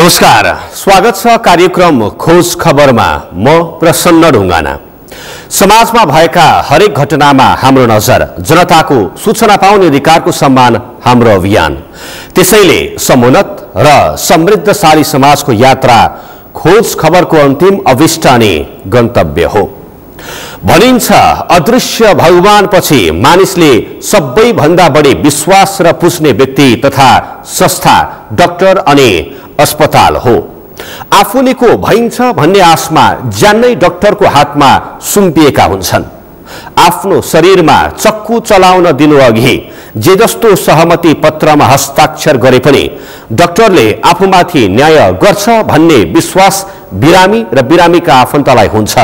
नमस्कार, स्वागत छ कार्यक्रम खोज खबरमा। म प्रसन्न ढुङ्गाना। समाजमा भएका हरेक घटनामा हाम्रो नजर, जनताको सूचना पाउने अधिकारको सम्मान हाम्रो अभियान। त्यसैले समुन्नत र समृद्धशाली समाजको यात्रा खोज खबरको अन्तिम अभिष्ट अनि गन्तव्य हो। भनिन्छ अदृश्य भगवानपछि मानिसले सबैभन्दा बढी विश्वास र पुज्ने व्यक्ति तथा संस्था डाक्टर अनि अस्पताल हो। आफूलेको भइन्छ भन्ने आशमा ज्यानै डाक्टरको हातमा सुम्पिएका हुन्छन्। आफ्नो शरीरमा चक्कु चलाउन दिनु अघि जे जस्तो सहमति पत्रमा हस्ताक्षर गरे पनि डाक्टरले आफूमाथि न्याय गर्छ भन्ने विश्वास बिरामी र बिरामीका आफन्तलाई हुन्छ।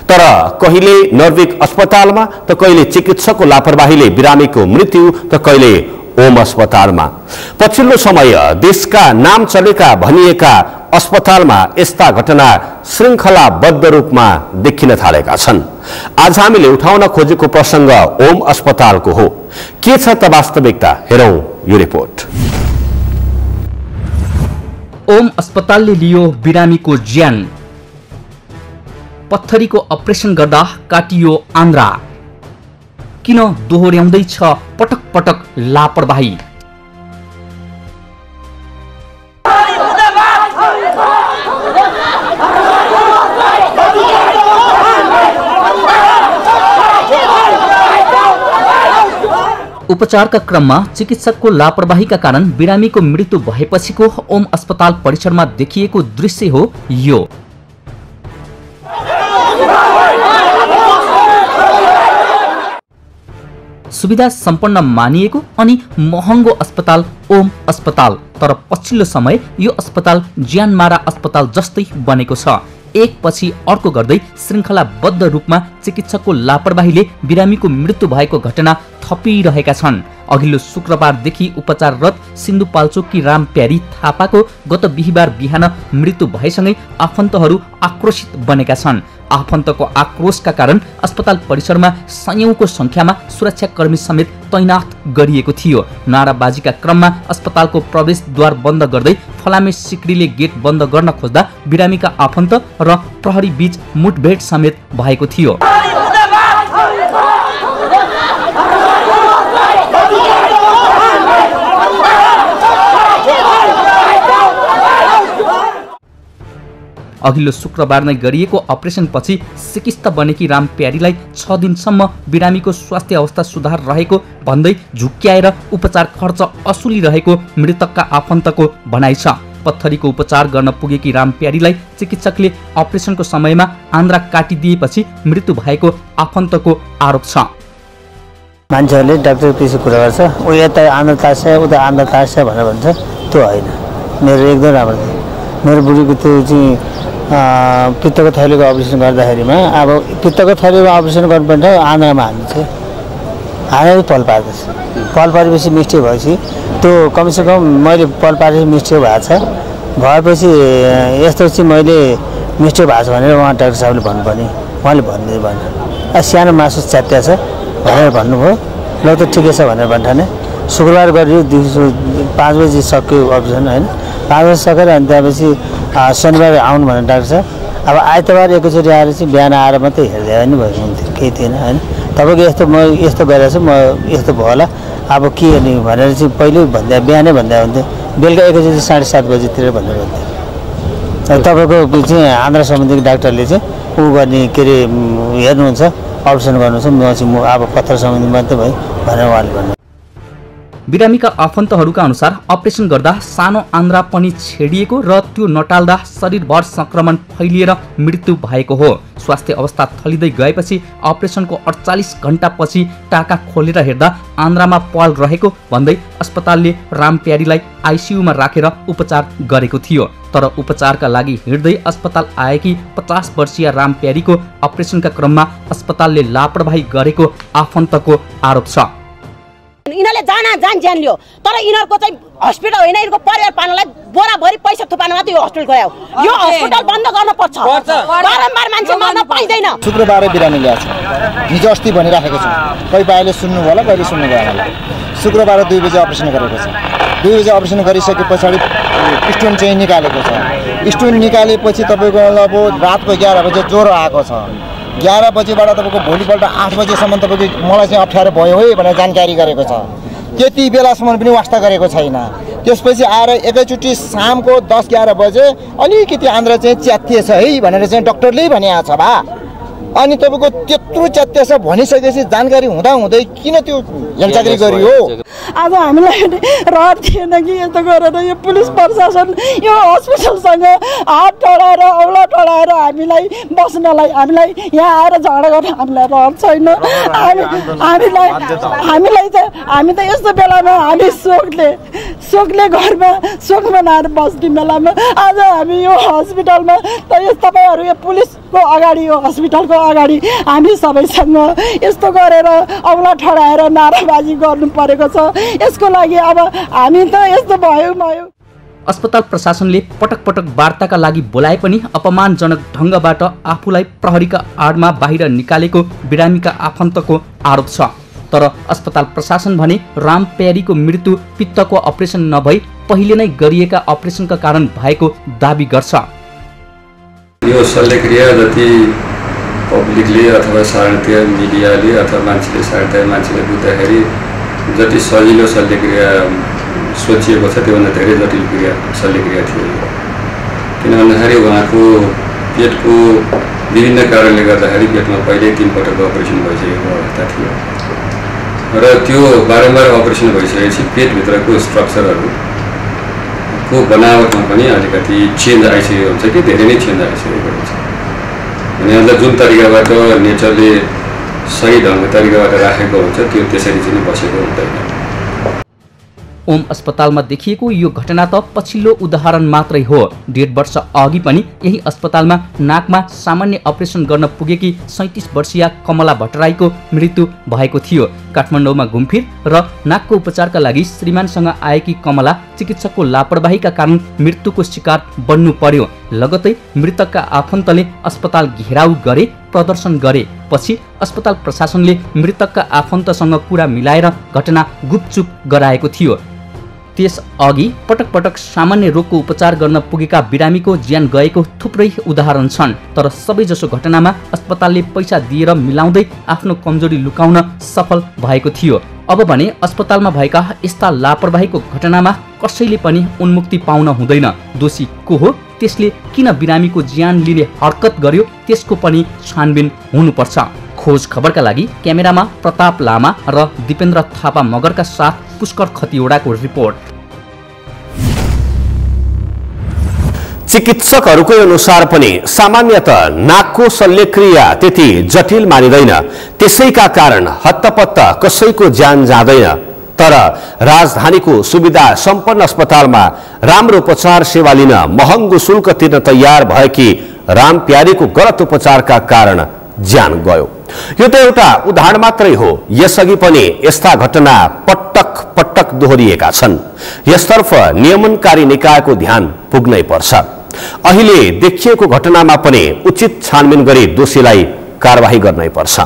तर कहिले नर्विक अस्पतालमा त कहिले चिकित्सकको लापरवाहीले बिरामीको मृत्यु त कहिले ओम अस्पतालमा। पछिल्लो समय देशका नाम चलेका भनिएका अस्पतालमा यस्ता घटना श्रृङ्खलाबद्ध रूपमा देखिन थालेका छन्। आज हामीले उठाउन खोजेको प्रसङ्ग ओम अस्पतालको हो। के छ त वास्तविकता, हेरौं यो रिपोर्ट। ओम अस्पतालले लियो बिरामीको ज्यान। पत्थरीको अपरेसन गर्दा काटियो आन्द्रा। किन दोहोर्याउँदैछ पटक पटक लापरवाही? उपचारका क्रममा चिकित्सकको लापरवाहीका कारण बिरामीको मृत्यु भएपछिको ओम अस्पताल परिसरमा देखिएको दृश्य हो यो। सुविधा सम्पन्न मानिएको अनि महँगो अस्पताल ओम अस्पताल, तर पछिल्लो समय यो अस्पताल ज्यानमारा अस्पताल जस्तै बनेको छ। एकपछि अर्को गर्दै श्रृङ्खलाबद्ध रूपमा चिकित्सकको लापरवाहीले बिरामीको मृत्यु भएको घटना थपिरहेका छन्। अघिल्लो शुक्रबारदेखि उपचाररत सिन्धुपाल्चोककी राम प्यारी थापाको गत बिहीबार बिहान मृत्यु भएसँगै आफन्तहरू आक्रोशित बनेका छन्। आफन्तको आक्रोशका कारण अस्पताल परिसरमा सयौंको संख्यामा सुरक्षाकर्मी समेत तैनात गरिएको थियो। नाराबाजीका क्रममा अस्पतालको प्रवेशद्वार बन्द गर्दै फलामे सिक्रीले गेट बन्द गर्न खोज्दा बिरामीका आफन्त र प्रहरी बीच मुठभेड समेत भएको थियो। अघिल्लो शुक्रबार नै गरिएको अपरेसनपछि सिकिस्त बनेकी राम प्यारीलाई 6 दिनसम्म बिरामीको स्वास्थ्य अवस्था सुधार रहेको भन्दै झुक्क्याएर उपचार खर्च असुलिरहेको मृतकका आफन्तको भनाइ छ। पत्थरीको उपचार गर्न पुगेकी राम प्यारीलाई चिकित्सकले अपरेसनको समयमा आन्द्रा काटिदिएपछि मृत्यु भएको आफन्तको आरोप छ। मान्छेहरूले डाक्टर पछि कुरा गर्छ, ऊ यता आन्द्रा तास्छ उता आन्द्रा तास्छ भनेर भन्छ। त्यो होइन, मेरो एकदम राम्रो थियो। मेरो बुढीको त्यो चाहिँ पित्तको थैलीको अपरेसन गर्दाखेरिमा अब पित्तको थैलीको अपरेसन गर्नुपर्छ आन्द्रामा हाल्नु हालेर पल पार्दैछ। पल पारेपछि मिस्टेक भएपछि त्यो कमसेकम मैले पल पारेपछि मिस्टेक भएको छ। भएपछि यस्तो चाहिँ मैले मिस्टेक भएको छ भनेर उहाँ डाक्टर साहबले भन्नुपर्ने, उहाँले भन्दै भएन। सानो मासु च्यात्या छ भनेर भन्नुभयो। ल त ठिकै छ भनेर भन्ठाने। शुक्रबार गरियो, दिउँसो 5 बजी सक्यो अपरेसन होइन। 5 बजी सकेर अनि त्यहाँपछि शनिबार आउनु भनेर डाक्टर साहब। अब आइतबार एकैचोटि आएर चाहिँ बिहान आएर मात्रै हेर्दै पनि भएको हुन्थ्यो, केही थिएन होइन। तपाईँको यस्तो म यस्तो गरेर चाहिँ म यस्तो भयो होला अब के गर्ने भनेर चाहिँ पहिले भन्दा बिहानै भन्दा हुन्थ्यो। बेलुका एकैचोटि 7:30 बजीतिर भनेर भन्थ्यो। तपाईँको चाहिँ आन्द्रा सम्बन्धी डाक्टरले चाहिँ ऊ गर्ने के अरे हेर्नुहुन्छ, अपरेसन गर्नुहुन्छ। म चाहिँ अब पत्थर सम्बन्धी मात्रै भयो भनेर उहाँले भन्नु। बिरामीका आफन्तहरूका अनुसार अपरेसन गर्दा सानो आन्द्रा पनि छेडिएको र त्यो नटाल्दा शरीरभर संक्रमण फैलिएर मृत्यु भएको हो। स्वास्थ्य अवस्था थलिँदै गएपछि अपरेसनको 48 घण्टापछि टाका खोलेर हेर्दा आन्द्रामा पल रहेको भन्दै अस्पतालले राम प्यारीलाई आइसियुमा राखेर उपचार गरेको थियो। तर उपचारका लागि हिँड्दै अस्पताल आएकी 50 वर्षीय राम प्यारीको अपरेसनका क्रममा अस्पतालले लापरवाही गरेको आफन्तको आरोप छ। यिनीहरूले जान ज्यान लियो, तर यिनीहरूको चाहिँ हस्पिटल होइन, यिनीहरूको परिवार पाल्नलाई बोराभरि पैसा थुपार्न मात्रै यो हस्पिटल गयो। यो हस्पिटल बन्द गर्नुपर्छ, बारम्बार मान्छे मर्न पाइँदैन। शुक्रबार बिरामी ल्याएको छ, हिजो अस्ति भनिराखेको छु, कोही पाइले सुन्नु होला कहिले सुन्नु भयो होला। शुक्रबार 2 बजे अपरेसन गरेको छ। 2 बजे अपरेसन गरिसके पछाडि स्टोन चाहिँ निकालेको छ। स्टोन निकालेपछि तपाईँको अब रातको 11 बजे ज्वरो आएको छ। 11 बजेबाट तपाईँको भोलिपल्ट 8 बजेसम्म तपाईँको मलाई चाहिँ अप्ठ्यारो भयो है भनेर जानकारी गरेको छ। त्यति बेलासम्म पनि वास्ता गरेको छैन। त्यसपछि आएर एकैचोटि शामको 10-11 बजे अलिकति आन्द्रा चाहिँ च्यातिएछ है भनेर चाहिँ डक्टरले भनेको छ भा। अनि तपाईँको त्यत्रो च्यातिएछ भनिसकेपछि जानकारी हुँदै किन त्यो हेलचाक्री गरियो? आज हामीलाई रहर थिएन कि यस्तो गरेर यो पुलिस प्रशासन यो हस्पिटलसँग हात टडाएर औला टडाएर हामीलाई बस्नलाई, हामीलाई यहाँ आएर झगडा गर्न हामीलाई रहर छैन। हामीलाई त हामी त यस्तो बेलामा हामी शोकले घरमा शोक मनाएर बस्ने बेलामा आज हामी यो हस्पिटलमा तपाईँहरू यो पुलिसको अगाडि यो हस्पिटलको अगाडि हामी सबैसँग यस्तो गरेर औला ठडाएर नाराबाजी गर्नु परेको छ। यसको लागि अब हामी त यस्तो भयो। अस्पताल प्रशासनले पटक पटक वार्ताका लागि बोलाए पनि अपमानजनक ढङ्गबाट आफूलाई प्रहरीका आडमा बाहिर निकालेको बिरामीका आफन्तको आरोप छ। तर अस्पताल प्रशासन भने राम प्यारीको मृत्यु पित्तको अपरेसन नभई पहिले नै गरिएका अपरेसनका कारण भएको दाबी गर्छ। यो शल्यक्रिया जति पब्लिकले अथवा साधारणतया मिडियाले अथवा मान्छेले बुझ्दाखेरि जति सजिलो शल्यक्रिया सोचिएको छ त्योभन्दा धेरै जटिल शल्यक्रिया थियो। किन भन्दाखेरि उहाँको पेटको विभिन्न कारणले गर्दाखेरि पेटमा पहिले 3 पटक अपरेसन भइसकेको अवस्था थियो र त्यो बारम्बार अपरेसन भइसकेपछि पेटभित्रको स्ट्रक्चरहरूको बनावटमा पनि अलिकति चेन्ज आइसकेको हुन्छ कि धेरै नै चेन्ज आइसकेको हुन्छ। अनि जुन तरिकाबाट नेचरले सही तरिकाबाट राखेको हुन्छ त्यो त्यसरी चाहिँ बसेको हुँदैन। ओम अस्पतालमा देखिएको यो घटना त पछिल्लो उदाहरण मात्रै हो। 1.5 वर्ष अघि पनि यही अस्पतालमा नाकमा सामान्य अपरेसन गर्न पुगेकी 37 वर्षीय कमला भट्टराईको मृत्यु भएको थियो। काठमाडौँमा घुमफिर र नाकको उपचारका लागि श्रीमानसँग आएकी कमला चिकित्सकको लापरवाहीका कारण मृत्युको शिकार बन्नु पर्यो। लगतै मृतकका आफन्तले अस्पताल घेराउ गरे, प्रदर्शन गरे। पछि अस्पताल प्रशासनले मृतकका आफन्तसँग कुरा मिलाएर घटना गुपचुप गराएको थियो। त्यस अघि पटक पटक सामान्य रोगको उपचार गर्न पुगेका बिरामीको ज्यान गएको थुप्रै उदाहरण छन्। तर सबैजसो घटनामा अस्पतालले पैसा दिएर मिलाउँदै आफ्नो कमजोरी लुकाउन सफल भएको थियो। अब भने अस्पतालमा भएका यस्ता लापरवाहीको घटनामा कसैले पनि उन्मुक्ति पाउन हुँदैन। दोषी को हो, त्यसले किन बिरामीको ज्यान लिने हरकत गर्यो, त्यसको पनि छानबिन हुनुपर्छ। खोज खबरका लागि क्यामेरामा प्रताप लामा र दिपेन्द्र थापा मगरका साथ पुष्कर खतिवडाको रिपोर्ट। चिकित्सकहरूको अनुसार पनि सामान्यतः नाकको शल्यक्रिया त्यति जटिल मानिँदैन। त्यसैका कारण हत्तपत्त कसैको ज्यान जाँदैन। तर राजधानीको सुविधा सम्पन्न अस्पतालमा राम्रो उपचार सेवा लिन महँगो शुल्क तिर्न तयार भएकी राम प्यारीको गलत उपचारका कारण ज्यान गयो। यो त एउटा उदाहरण मात्रै हो। यसअघि पनि यस्ता घटना पटक पटक दोहोरिएका छन्। यसतर्फ नियमनकारी निकायको ध्यान पुग्नै पर्छ। अहिले देखिएको घटनामा पनि उचित छानबिन गरी दोषीलाई कारबाही गर्नै पर्छ।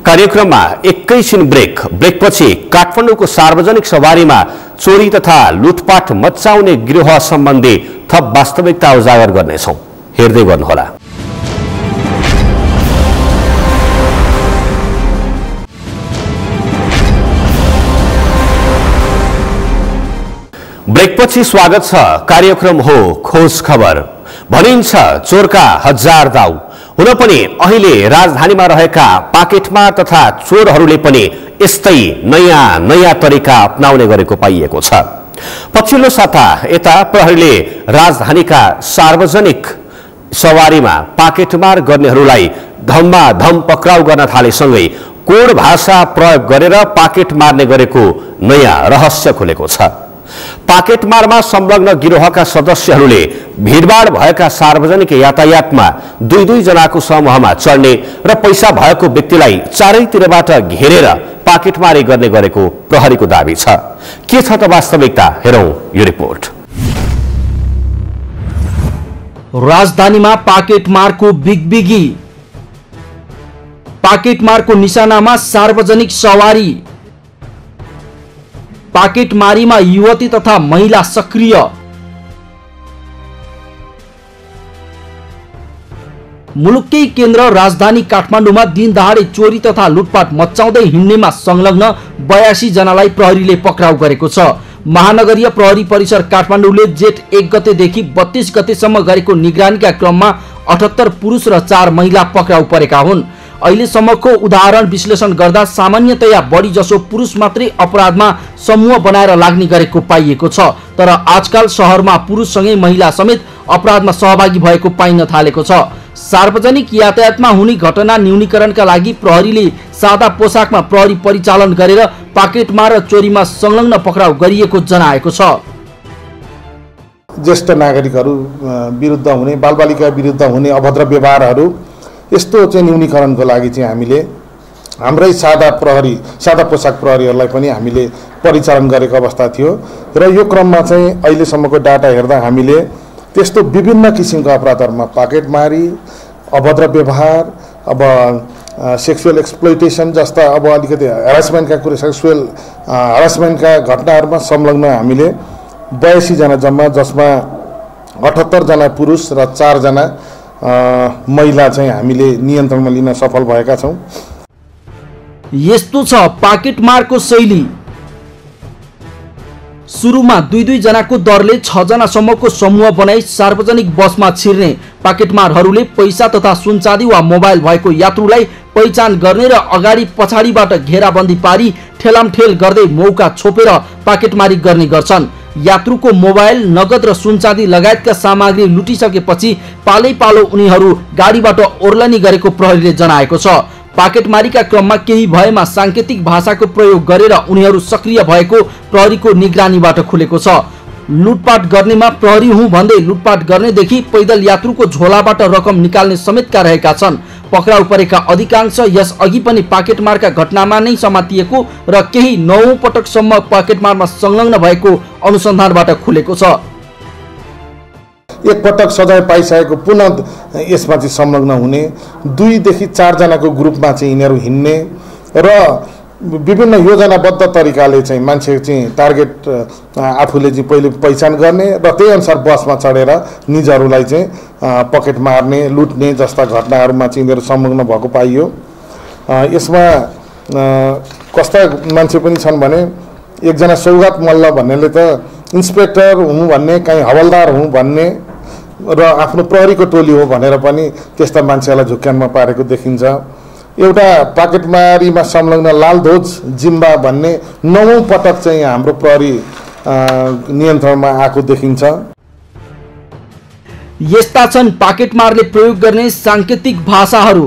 कार्यक्रममा एकैछिन ब्रेकपछि काठमाडौँको सार्वजनिक सवारीमा चोरी तथा लुटपाट मचाउने गिरोह सम्बन्धी थप वास्तविकता उजागर गर्नेछौँ। हेर्दै गर्नुहोला। ब्रेकपछि स्वागत छ। कार्यक्रम हो खोज खबर। भनिन्छ चोरका 1000 दाउ। हुन पनि अहिले राजधानीमा रहेका पाकेटमार तथा चोरहरूले पनि यस्तै नयाँ तरिका अपनाउने गरेको पाइएको छ। पछिल्लो साता यता प्रहरीले राजधानीका सार्वजनिक सवारीमा पाकेटमार गर्नेहरूलाई धम्माधम पक्राउ गर्न थालेसँगै कोड भाषा प्रयोग गरेर पाकेट मार्ने गरेको नयाँ रहस्य खुलेको छ। पाकेटमारमा संलग्न गिरोहका सदस्यहरूले भिडभाड भएका सार्वजनिक यातायातमा 2-2 जनाको समूहमा चढ्ने र पैसा भएको व्यक्तिलाई चारैतिरबाट घेरेर पाकेटमारी गर्ने गरेको प्रहरीको दाबी छ। के छ त वास्तविकता, हेरौं यो रिपोर्ट। राजधानीमा पाकेटमारको बिगबिगी। पाकेटमारको निशानामा सार्वजनिक सवारी। पाकेटमारीमा युवती तथा महिला सक्रिय। मुलुककै केन्द्र राजधानी काठमाडौँमा दिनदहाडे चोरी तथा लुटपाट मच्चाउँदै हिँड्नेमा संलग्न 82 जनालाई प्रहरीले पक्राउ गरेको छ। महानगरीय प्रहरी परिसर काठमाडौँले जेठ 1 गतेदेखि 32 गतेसम्म गरेको निगरानीका क्रममा 78 पुरुष र 4 महिला पक्राउ परेका हुन्। अहिलेसम्मको उदाहरण विश्लेषण गर्दा सामान्यतया बढी जसो पुरुष मात्रै अपराधमा समूह बनाएर लाग्ने गरेको पाइएको छ। तर आजकल शहरमा पुरुषसँगै महिला समेत अपराधमा सहभागी भएको पाइन थालेको छ। सार्वजनिक यातायातमा हुने घटना न्यूनीकरणका लागि प्रहरीले सादा पोसाकमा प्रहरी परिचालन गरेर पाकेटमार र चोरीमा संलग्न पक्राउ गरिएको जनाएको छ। ज्येष्ठ नागरिकहरू विरुद्ध हुने, बालबालिका विरुद्ध हुने अभद्र व्यवहारहरू यस्तो चाहिँ न्यूनीकरणको लागि चाहिँ हामीले हाम्रै सादा पोसाक प्रहरीहरूलाई पनि हामीले परिचालन गरेको अवस्था थियो र यो क्रममा चाहिँ अहिलेसम्मको डाटा हेर्दा हामीले त्यस्तो विभिन्न किसिमका अपराधहरूमा पाकेटमारी, अभद्र व्यवहार, अब सेक्सुअल एक्सप्लोइटेसन जस्ता अब अलिकति ह्यारासमेन्टका कुरा, सेक्सुअल ह्यारासमेन्टका घटनाहरूमा संलग्न हामीले 82 जना जम्मा, जसमा 78 जना पुरुष र 4 जना महिला चाहिँ हामीले नियन्त्रणमा लिन सफल भएका छौँ। यस्तो छ पाकेटमारको शैली। सुरुमा 2-2 जनाको दरले 6 जनासम्मको समूह बनाई सार्वजनिक बसमा छिर्ने पाकेटमारहरूले पैसा तथा सुनचाँदी वा मोबाइल भएको यात्रुलाई पहिचान गर्ने र अगाडि पछाडिबाट घेराबन्दी पारी ठेलामठेल गर्दै मौका छोपेर पाकेटमारी गर्ने गर्छन्। यात्रुको मोबाइल, नगद र सुनचाँदी लगायतका सामग्री लुटिसकेपछि पालै पालो उनीहरू गाडीबाट ओर्लनी गरेको प्रहरीले जनाएको छ। पाकेटमारीका क्रममा केही भएमा सांकेतिक भाषाको प्रयोग गरेर उनीहरू सक्रिय भएको प्रहरीको निगरानीबाट खुलेको छ। लुटपाट गर्नेमा प्रहरी हुँ भन्दै लुटपाट गर्नेदेखि पैदल यात्रुको झोलाबाट रकम निकाल्ने समेतका रहेका छन्। पक्राउ परेका अधिकांश यस अघि पनि पाकेटमारका घटनामा नै समातिएको र केही 9औं पटकसम्म पाकेटमारमा संलग्न भएको अनुसन्धानबाट खुलेको छ। एक पटक सजाय पाइसकेको पुनः यसमा चाहिँ संलग्न हुने, 2 देखि 4 जनाको ग्रुपमा चाहिँ यिनीहरू हिँड्ने र विभिन्न योजनाबद्ध तरिकाले चाहिँ मान्छे चाहिँ टार्गेट आफूले चाहिँ पहिले पहिचान गर्ने र त्यही अनुसार बसमा चढेर निजहरूलाई चाहिँ पकेट मार्ने, लुट्ने जस्ता घटनाहरूमा चाहिँ यिनीहरू संलग्न भएको पाइयो। यसमा कस्ता मान्छे पनि छन् भने एकजना सौगात मल्ल भन्नेले त इन्सपेक्टर हुँ भन्ने, कहीँ हवलदार हुँ भन्ने र आफ्नो प्रहरीको टोली हो भनेर पनि त्यस्ता मान्छेहरूलाई झुक्क्यानमा पारेको देखिन्छ। एउटा पाकेटमारीमा संलग्न लालध्वज जिम्बा भन्ने 9औं पटक चाहिँ हाम्रो प्रहरी नियन्त्रणमा आएको देखिन्छ। यस्ता छन् पाकेटमारले प्रयोग गर्ने सांकेतिक भाषाहरू।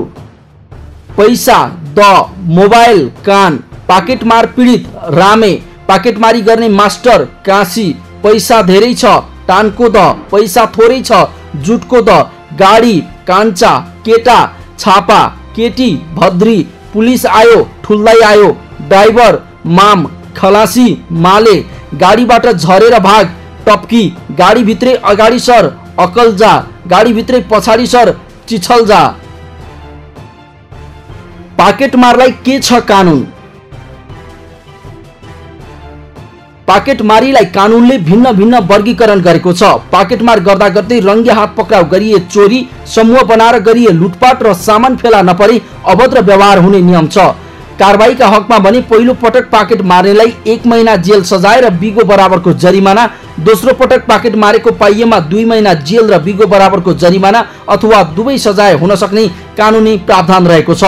पैसा, द, मोबाइल, कान, पाकेटमार पीडित, रामे, पाकेटमारी गर्ने मास्टर, काशी, पैसा धेरै छ, टानको द, पैसा थोरै छ, जुटको द, गाडी, कान्छा, केटा, छापा, केटी, भद्री, पुलिस आयो, ठुल्दै आयो, ड्राइभर, माम, खलासी, माले, गाडीबाट झरेर भाग, टप्की, गाडी भित्रै अगाडि सर, अकल जा, गाडी भित्रै पछाडि सर, चिछल जा। पाकेटमारलाई के छ कानुन? पाकेटमारीलाई कानुनले भिन्न भिन्न वर्गीकरण गरेको छ। पाकेटमार गर्दा गर्दै रंगे हात पक्राउ गरिए चोरी, समूह बनाएर गरिए लुटपाट र सामान फेला नपरी अभद्र व्यवहार हुने नियम छ। कारबाहीका हकमा भने पहिलो पटक पाकेट मार्नेलाई 1 महिना जेल सजाय र बिगो बराबरको जरिमाना, दोस्रो पटक पाकेट मारेको पाइएमा 2 महिना जेल र बिगो बराबरको जरिमाना अथवा दुवै सजाय हुन सक्ने कानुनी प्रावधान रहेको छ।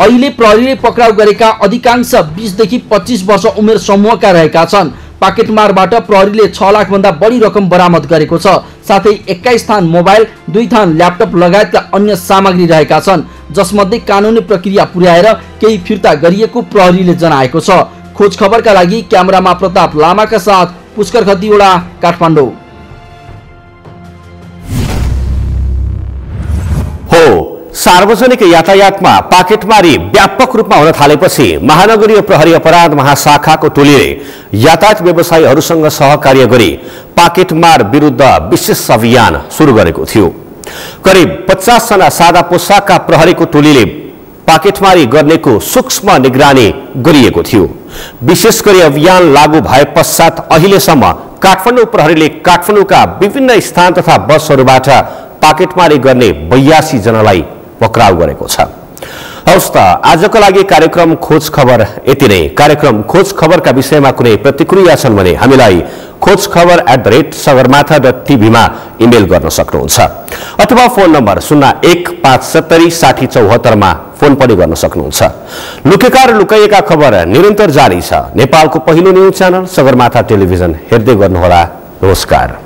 अहिले प्रहरीले पक्राउ गरेका अधिकांश 20 देखि 25 वर्ष उमेर समूहका रहेका छन्। पाकेटमारबाट प्रहरीले 6 लाख भन्दा बढी रकम बरामद गरेको छ। साथै 21 थान मोबाइल, 2 थान ल्यापटप लगायतका अन्य सामग्री रहेका छन्, जसमध्ये कानुनी प्रक्रिया पुर्याएर केही फिर्ता गरिएको प्रहरीले जनाएको छ। खोज खबरका लागि क्यामेरामा प्रताप लामाका साथ पुष्कर खतिवडा, काठमाडौँ। सार्वजनिक यातायातमा पाकेटमारी व्यापक रूपमा हुन थालेपछि महानगरीय प्रहरी अपराध महाशाखाको टोलीले यातायात व्यवसायीहरूसँग सहकार्य गरी पाकेटमार विरुद्ध विशेष अभियान सुरु गरेको थियो। करिब 50 जना सादा पोसाकका प्रहरीको टोलीले पाकेटमारी गर्नेको सूक्ष्म निगरानी गरिएको थियो। विशेष गरी अभियान लागू भए पश्चात अहिलेसम्म काठमाडौँ प्रहरीले काठमाडौँका विभिन्न स्थान तथा बसहरूबाट पाकेटमारी गर्ने 82 जनालाई पक्राउ गरेको छ। हवस् त आजको लागि कार्यक्रम खोज खबर यति नै। कार्यक्रम खोज खबरका विषयमा कुनै प्रतिक्रिया छन् भने हामीलाई khojkhabar@sagarmatha.tv मा इमेल गर्न सक्नुहुन्छ अथवा फोन नम्बर 01570604 मा फोन पनि गर्न सक्नुहुन्छ। लुकेका र लुकाइएका खबर निरन्तर जारी छ। नेपालको पहिलो न्यूज च्यानल सगरमाथा टेलिभिजन हेर्दै गर्नुहोला। नमस्कार।